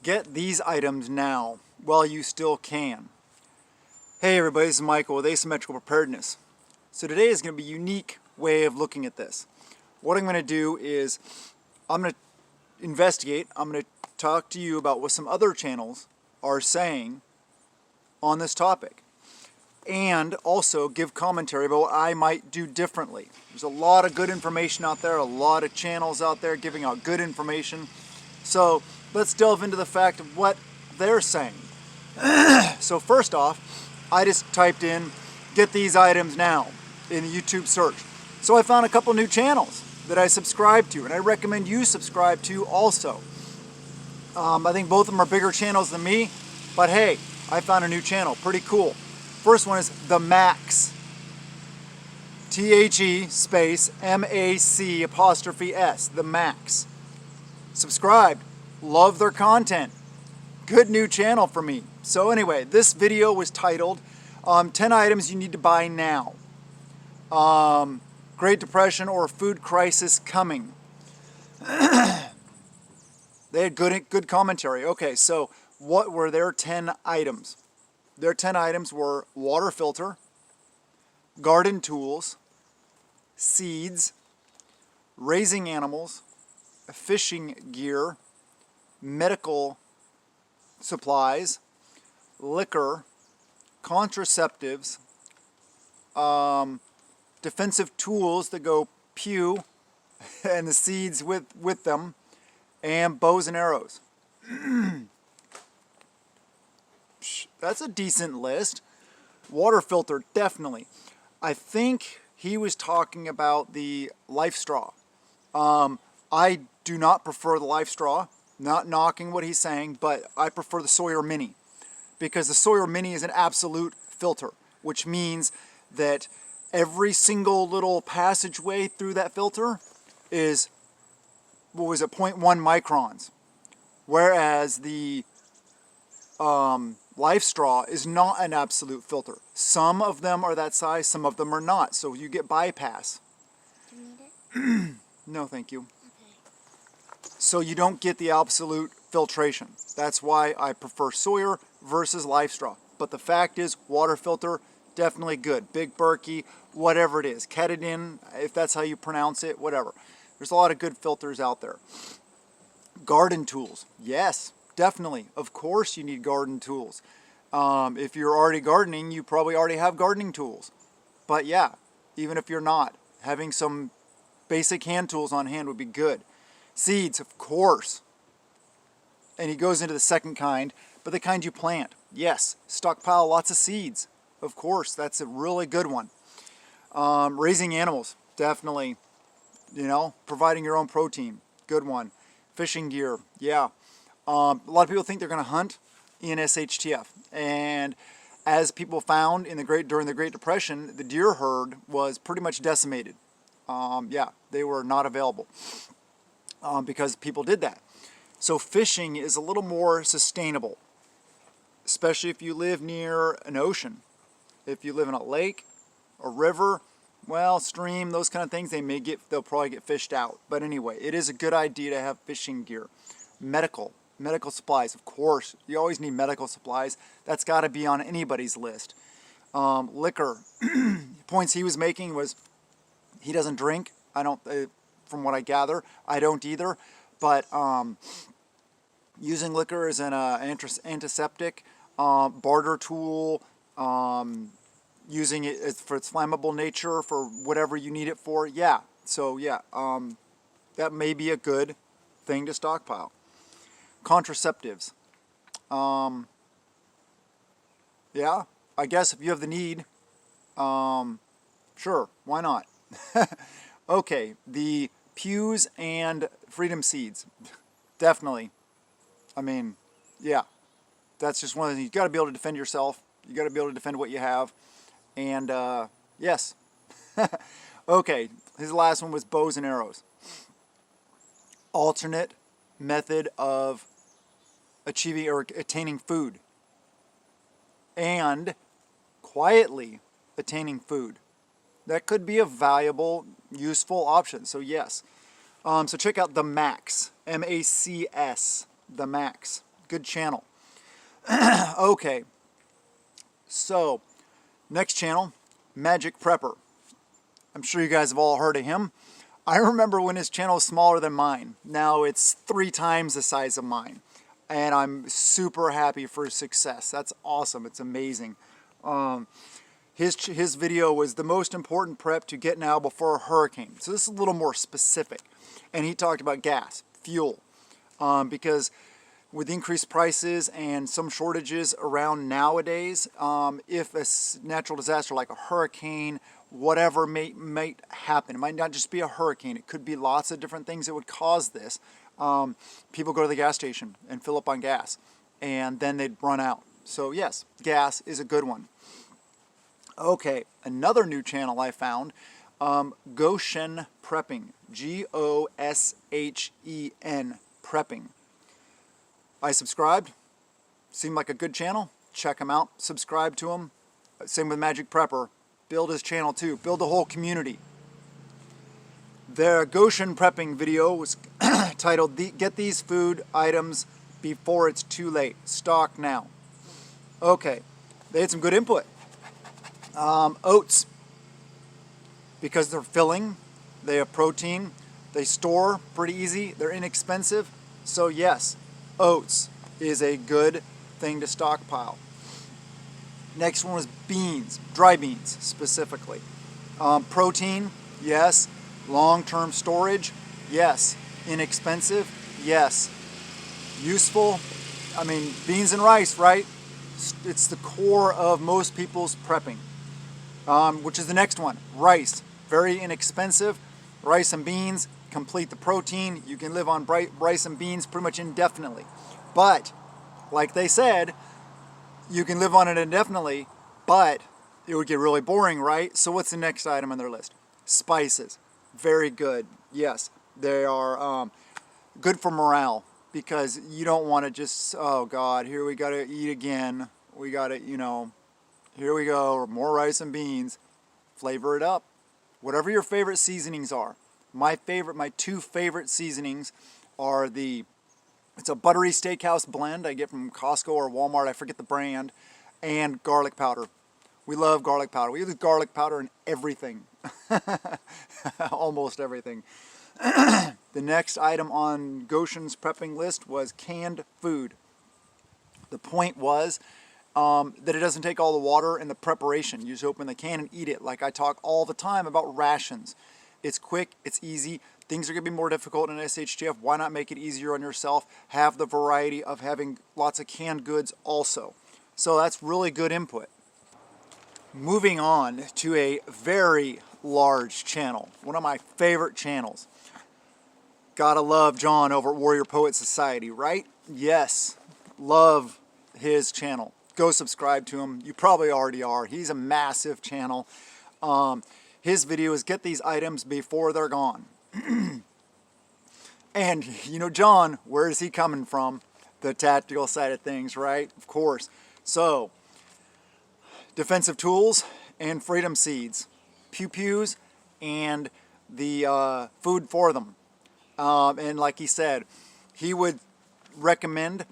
Get these items now while you still can. Hey everybody, this is Michael with Asymmetrical Preparedness. So today is going to be a unique way of looking at this. What I'm going to do is I'm going to investigate, I'm going to talk to you about what some other channels are saying on this topic. And also give commentary about what I might do differently. There's a lot of good information out there, a lot of channels out there giving out good information. So let's delve into the fact of what they're saying. So first off, I just typed in, get these items now in the YouTube search. So I found a couple new channels that I subscribe to, and I recommend you subscribe to also. I think both of them are bigger channels than me, but hey, I found a new channel, pretty cool. First one is The Max. THE space MAC apostrophe S, The Max. Subscribed, love their content. Good new channel for me. So anyway, this video was titled 10 items you need to buy now. Great Depression or food crisis coming. They had good commentary. Okay, so what were their 10 items? Their 10 items were water filter, garden tools, seeds, raising animals, fishing gear, medical supplies, liquor, contraceptives, defensive tools that go pew and the seeds with them, and bows and arrows. That's a decent list. Water filter, definitely. I think he was talking about the life straw. I do not prefer the life straw. Not knocking what he's saying, but I prefer the Sawyer Mini. Because the Sawyer Mini is an absolute filter, which means that every single little passageway through that filter is, what was it, 0.1 microns. Whereas the life straw is not an absolute filter. Some of them are that size, some of them are not. So you get bypass. Do you need it? No, thank you. Okay. So you don't get the absolute filtration. That's why I prefer Sawyer versus life straw. But the fact is, water filter, definitely good. Big Berkey, whatever it is. Ketadin, if that's how you pronounce it, whatever. There's a lot of good filters out there. Garden tools, yes. Definitely. Of course you need garden tools. If you're already gardening, you probably already have gardening tools. But yeah, even if you're not, having some basic hand tools on hand would be good. Seeds, of course. And he goes into the second kind, but the kind you plant. Yes, stockpile lots of seeds. Of course, that's a really good one. Raising animals, definitely. You know, providing your own protein, good one. Fishing gear, yeah. A lot of people think they're going to hunt in SHTF, and as people found during the Great Depression, the deer herd was pretty much decimated. Yeah, they were not available because people did that. So fishing is a little more sustainable, especially if you live near an ocean. If you live in a lake, a river, well, stream, those kind of things, they'll probably get fished out. But anyway, it is a good idea to have fishing gear. Medical supplies, of course. You always need medical supplies. That's got to be on anybody's list. Liquor. Points he was making was he doesn't drink. I don't, from what I gather, I don't either. But using liquor as an antiseptic, barter tool, using it for its flammable nature, for whatever you need it for, yeah. So yeah, that may be a good thing to stockpile. Contraceptives. Yeah, I guess if you have the need, sure, why not? Okay, the pews and freedom seeds. Definitely. I mean, yeah, that's just one of the things. You got to be able to defend yourself. You got to be able to defend what you have. And yes. Okay, his last one was bows and arrows. Alternate method of achieving or attaining food, and quietly attaining food. That could be a valuable, useful option. So yes. So check out The Max, M-A-C-S, The Max. Good channel. Okay, so next channel, Magic Prepper. I'm sure you guys have all heard of him. I remember when his channel was smaller than mine. Now it's 3 times the size of mine. And I'm super happy for his success. That's awesome. It's amazing. His video was the most important prep to get now before a hurricane. So this is a little more specific. And he talked about gas, fuel, because with increased prices and some shortages around nowadays, if a natural disaster like a hurricane, whatever might happen, it might not just be a hurricane, it could be lots of different things that would cause this. People go to the gas station and fill up on gas, and then they'd run out. So yes, gas is a good one. Okay, another new channel I found, Goshen Prepping, Goshen Prepping. I subscribed, seemed like a good channel, check him out, subscribe to him. Same with Magic Prepper, build his channel too, build the whole community. Their Goshen Prepping video was titled, Get These Food Items Before It's Too Late, Stock Now. Okay, they had some good input. Oats, because they're filling, they have protein, they store pretty easy, they're inexpensive, so yes, oats is a good thing to stockpile. Next one was beans, dry beans specifically. Protein, yes. Long-term storage, yes. Inexpensive, yes. Useful, I mean, beans and rice, right? It's the core of most people's prepping. Which is the next one, rice. Very inexpensive. Rice and beans complete the protein. You can live on rice and beans pretty much indefinitely. But, like they said, you can live on it indefinitely, but it would get really boring, right? So what's the next item on their list? Spices. Very good. Yes, they are good for morale, because you don't want to just, oh God, here we got to eat again. We got to, here we go, more rice and beans. Flavor it up. Whatever your favorite seasonings are. My 2 favorite seasonings are it's a buttery steakhouse blend I get from Costco or Walmart, I forget the brand, and garlic powder. We love garlic powder. We use garlic powder in everything. Almost everything. The next item on Goshen's prepping list was canned food. The point was that it doesn't take all the water in the preparation. You just open the can and eat it, like I talk all the time about rations. It's quick, it's easy. Things are going to be more difficult in SHTF. Why not make it easier on yourself? Have the variety of having lots of canned goods also. So that's really good input. Moving on to a very large channel, one of my favorite channels. Gotta love John over at Warrior Poet Society, right? Yes, love his channel. Go subscribe to him. You probably already are. He's a massive channel. His video is get these items before they're gone. And, John, where is he coming from? The tactical side of things, right? Of course. So, defensive tools and freedom seeds. Pew-pews and the food for them. And like he said, he would recommend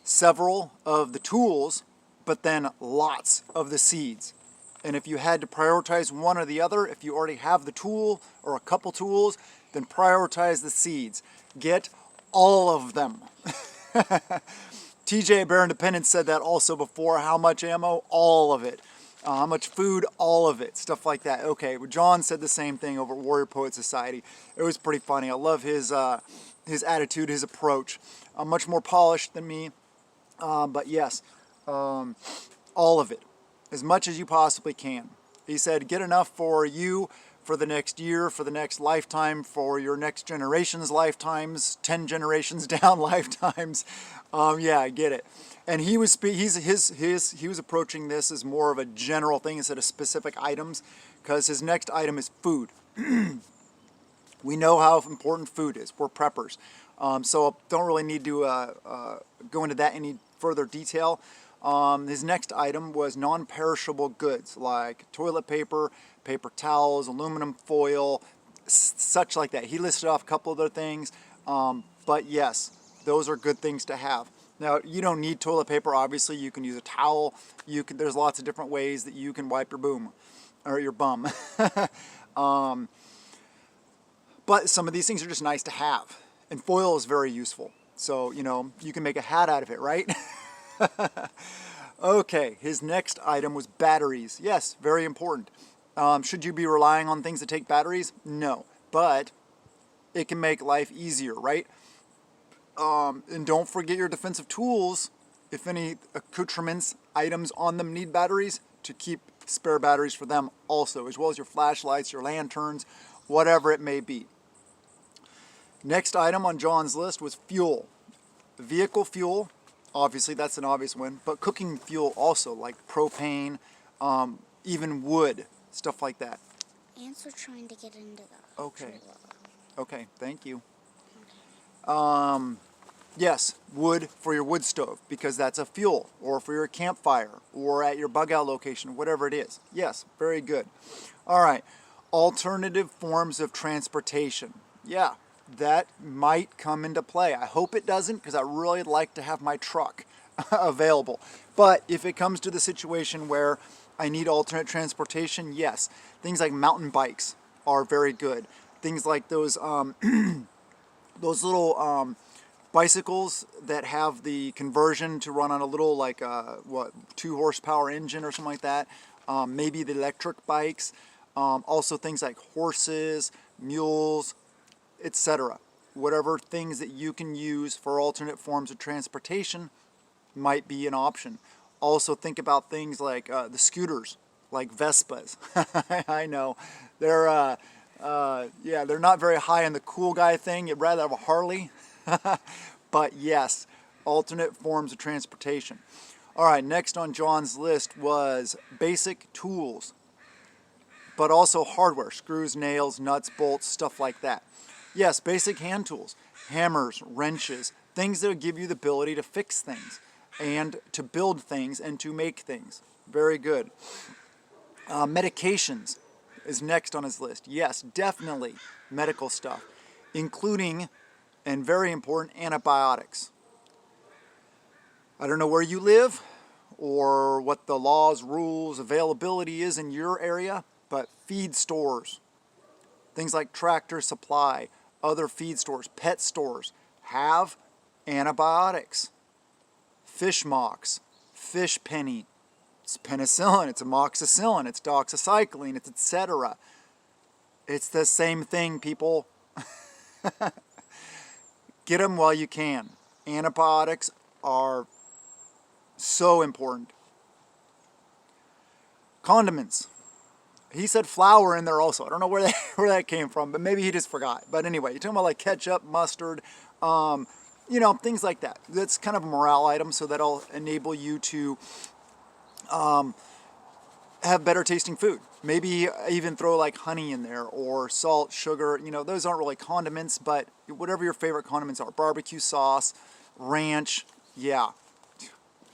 several of the tools, but then lots of the seeds. And if you had to prioritize one or the other, if you already have the tool or a couple tools, then prioritize the seeds. Get all of them. TJ Bear Independence said that also before. How much ammo? All of it. How much food? All of it. Stuff like that. Okay, well, John said the same thing over at Warrior Poet Society. It was pretty funny. I love his attitude, his approach. Much more polished than me. But yes, all of it. As much as you possibly can. He said, get enough for you, for the next year, for the next lifetime, for your next generation's lifetimes, 10 generations down lifetimes. Yeah, I get it. And he was he was approaching this as more of a general thing instead of specific items, because his next item is food. We know how important food is. We're preppers, so don't really need to go into that any further detail. His next item was non-perishable goods like toilet paper, paper towels, aluminum foil, such like that. He listed off a couple other things, but yes, those are good things to have. Now, you don't need toilet paper, obviously. You can use a towel. There's lots of different ways that you can wipe your boom or your bum. But some of these things are just nice to have. And foil is very useful. So, you can make a hat out of it, right? Okay, his next item was batteries. Yes, very important. Should you be relying on things that take batteries? No. But it can make life easier, right? And don't forget your defensive tools. If any accoutrements, items on them need batteries, to keep spare batteries for them also, as well as your flashlights, your lanterns, whatever it may be. Next item on John's list was fuel. Vehicle fuel, obviously that's an obvious one, but cooking fuel also, like propane, even wood, stuff like that. Ants are trying to get into the Okay. trailer. Okay, thank you. Yes, wood for your wood stove, because that's a fuel, or for your campfire, or at your bug out location, whatever it is. Yes, very good. All right, alternative forms of transportation. Yeah, that might come into play. I hope it doesn't, because I really like to have my truck available. But if it comes to the situation where I need alternate transportation, yes, things like mountain bikes are very good. Things like those those little bicycles that have the conversion to run on a little 2 horsepower engine or something like that. Maybe the electric bikes. Also things like horses, mules, etc. Whatever things that you can use for alternate forms of transportation might be an option. Also think about things like the scooters, like Vespas. I know they're they're not very high in the cool guy thing. You'd rather have a Harley. But yes, alternate forms of transportation. All right, next on John's list was basic tools, but also hardware, screws, nails, nuts, bolts, stuff like that. Yes, basic hand tools, hammers, wrenches, things that will give you the ability to fix things and to build things and to make things. Very good. Medications is next on his list. Yes, definitely medical stuff, including, and very important, antibiotics. I don't know where you live or what the laws, rules, availability is in your area, but feed stores, things like Tractor Supply, other feed stores, pet stores, have antibiotics. Fish mocks, fish penny, it's penicillin, it's amoxicillin, it's doxycycline, it's etc. It's the same thing, people. Get them while you can. Antibiotics are so important. Condiments. He said flour in there also. I don't know where that came from, but maybe he just forgot. But anyway, you're talking about like ketchup, mustard, things like that. That's kind of a morale item, so that'll enable you to have better tasting food. Maybe even throw like honey in there or salt, sugar. Those aren't really condiments, but whatever your favorite condiments are. Barbecue sauce, ranch, yeah.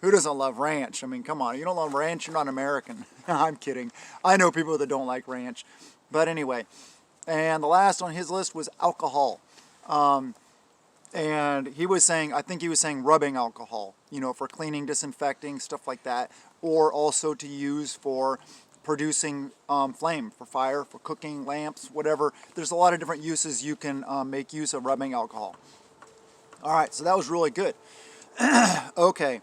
Who doesn't love ranch? I mean, come on. You don't love ranch, you're not American. I'm kidding. I know people that don't like ranch. But anyway, and the last on his list was alcohol. And he was saying, I think he was saying rubbing alcohol, for cleaning, disinfecting, stuff like that, or also to use for producing flame, for fire, for cooking, lamps, whatever. There's a lot of different uses you can make use of rubbing alcohol. All right, so that was really good. Okay,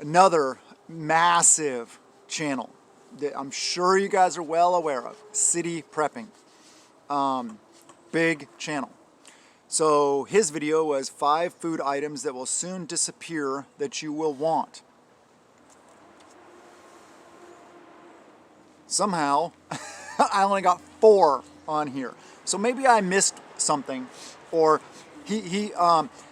another massive channel that I'm sure you guys are well aware of, City Prepping. Big channel. So his video was 5 food items that will soon disappear that you will want. Somehow, I only got 4 on here. So maybe I missed something, or he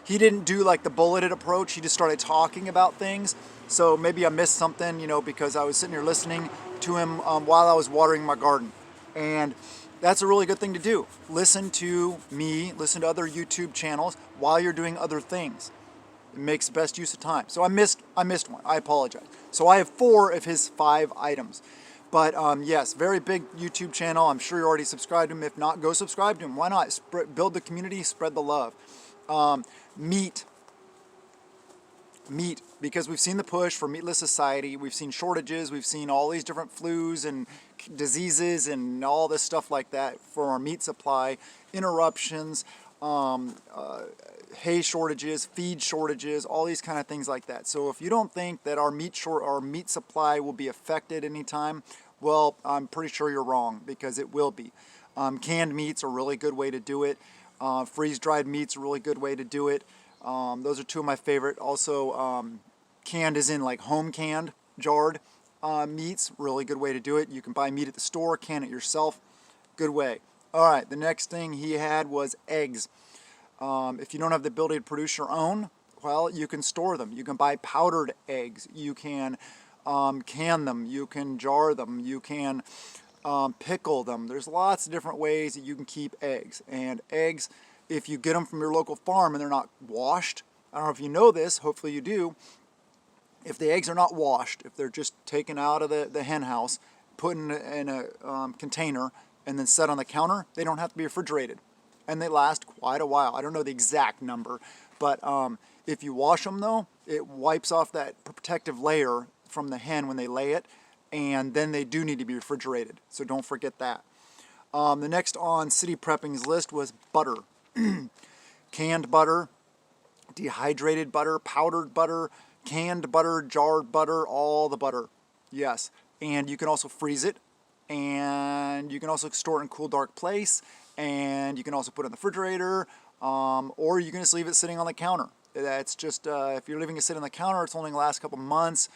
didn't do like the bulleted approach. He just started talking about things. So maybe I missed something, because I was sitting here listening to him while I was watering my garden. And that's a really good thing to do. Listen to me, listen to other YouTube channels while you're doing other things. It makes the best use of time. So I missed one. I apologize. So I have 4 of his 5 items. But yes, very big YouTube channel. I'm sure you're already subscribed to him. If not, go subscribe to him. Why not? Build the community, spread the love. Meat. meat, because we've seen the push for meatless society. We've seen shortages. We've seen all these different flus and diseases and all this stuff like that for our meat supply, interruptions, hay shortages, feed shortages, all these kind of things like that. So if you don't think that our meat supply will be affected anytime, well, I'm pretty sure you're wrong, because it will be. Canned meat's a really good way to do it. Freeze-dried meat's a really good way to do it. Those are two of my favorite. Also, canned is in like home canned, jarred meats, really good way to do it. You can buy meat at the store, can it yourself, good way. All right, the next thing he had was eggs. If you don't have the ability to produce your own, well, you can store them. You can buy powdered eggs. You can can them. You can jar them. You can pickle them. There's lots of different ways that you can keep eggs. And eggs, if you get them from your local farm and they're not washed, I don't know if you know this, hopefully you do, if the eggs are not washed, if they're just taken out of the hen house, put in a container, and then set on the counter, they don't have to be refrigerated. And they last quite a while. I don't know the exact number, but if you wash them though, it wipes off that protective layer from the hen when they lay it, and then they do need to be refrigerated. So don't forget that. The next on City Prepping's list was butter. Canned butter, dehydrated butter, powdered butter, canned butter, jarred butter, all the butter. Yes. And you can also freeze it, and you can also store it in a cool, dark place, and you can also put it in the refrigerator, or you can just leave it sitting on the counter. That's just, if you're leaving it sitting on the counter, it's only going to last a couple months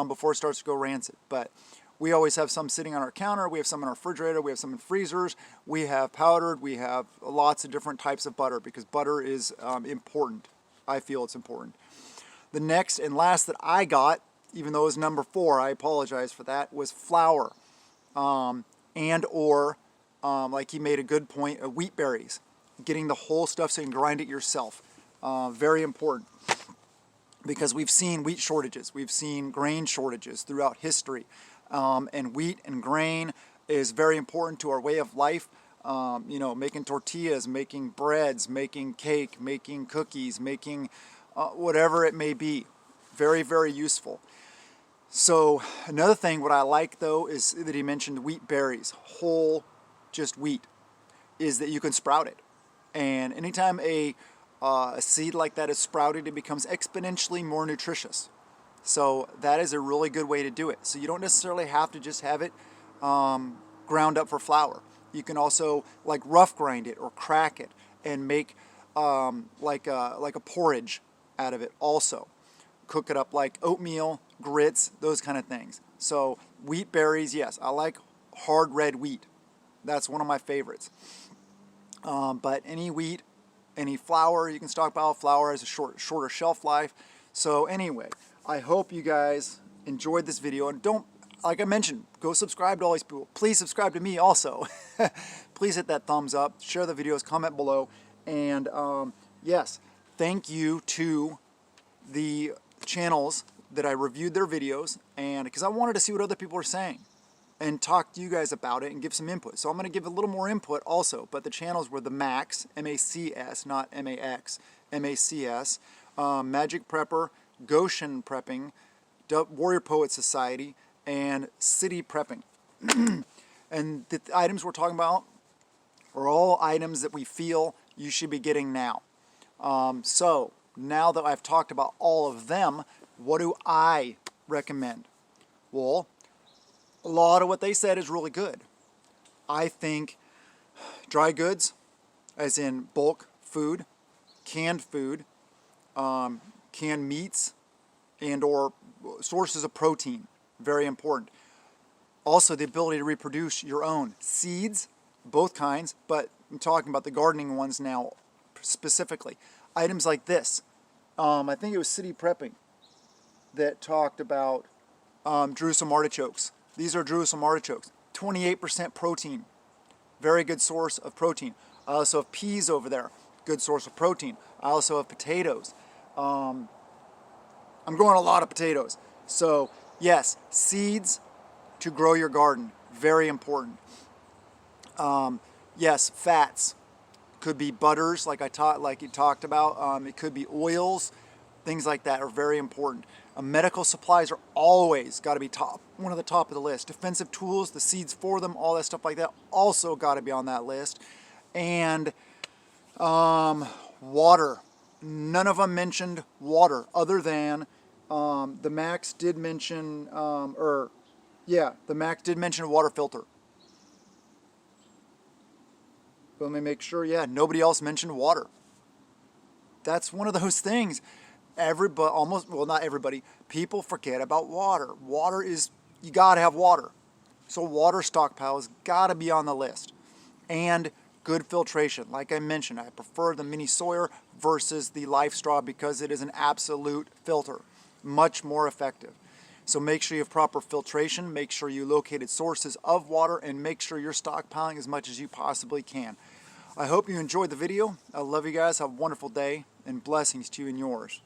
before it starts to go rancid. But we always have some sitting on our counter, we have some in our refrigerator, we have some in freezers, we have powdered, we have lots of different types of butter, because butter is important. I feel it's important. The next and last that I got, even though it was number 4, I apologize for that, was flour. And or, like he made a good point, wheat berries. Getting the whole stuff so you can grind it yourself. Very important. Because we've seen wheat shortages. We've seen grain shortages throughout history. And wheat and grain is very important to our way of life. You know, making tortillas, making breads, making cake, making cookies, making whatever it may be. Very, very useful. So another thing, what I like though, is that he mentioned wheat berries, whole, just wheat, is that you can sprout it. And anytime a seed like that is sprouted, it becomes exponentially more nutritious. So that is a really good way to do it. So you don't necessarily have to just have it ground up for flour. You can also like rough grind it or crack it and make like a porridge out of it also. Cook it up like oatmeal, grits, those kind of things. So wheat berries, yes, I like hard red wheat. That's one of my favorites. But any wheat, any flour, you can stockpile. Flour has a shorter shelf life. So anyway, I hope you guys enjoyed this video, and don't, like I mentioned, go subscribe to all these people. Please subscribe to me also. Please hit that thumbs up, share the videos, comment below, and yes, thank you to the channels that I reviewed their videos, and because I wanted to see what other people are saying and talk to you guys about it and give some input. So I'm going to give a little more input also, but the channels were the Macs, M-A-C-S, not M-A-X, M-A-C-S, Magic Prepper, Goshen Prepping, Warrior Poet Society, and City Prepping. And the items we're talking about are all items that we feel you should be getting now. So now that I've talked about all of them, what do I recommend? Well, a lot of what they said is really good. I think dry goods, as in bulk food, canned meats, and or sources of protein, very important. Also, the ability to reproduce your own seeds, both kinds, but I'm talking about the gardening ones now specifically. Items like this. I think it was City Prepping that talked about Jerusalem artichokes. These are Jerusalem artichokes. 28% protein. Very good source of protein. I also have peas over there. Good source of protein. I also have potatoes. I'm growing a lot of potatoes. So yes, seeds to grow your garden. Very important. Yes, fats. Could be butters, like you talked about. It could be oils. Things like that are very important. Medical supplies are always got to be one of the top of the list. Defensive tools, the seeds for them, all that stuff like that, also got to be on that list. And water. None of them mentioned water, other than the Max did mention, the Max did mention a water filter. But let me make sure, nobody else mentioned water. That's one of those things. Not everybody, people forget about water. Water is, you gotta have water. So water stockpile has gotta be on the list. And good filtration. Like I mentioned, I prefer the mini Sawyer versus the Life Straw because it is an absolute filter. Much more effective. So make sure you have proper filtration, make sure you located sources of water, and make sure you're stockpiling as much as you possibly can. I hope you enjoyed the video. I love you guys. Have a wonderful day, and blessings to you and yours.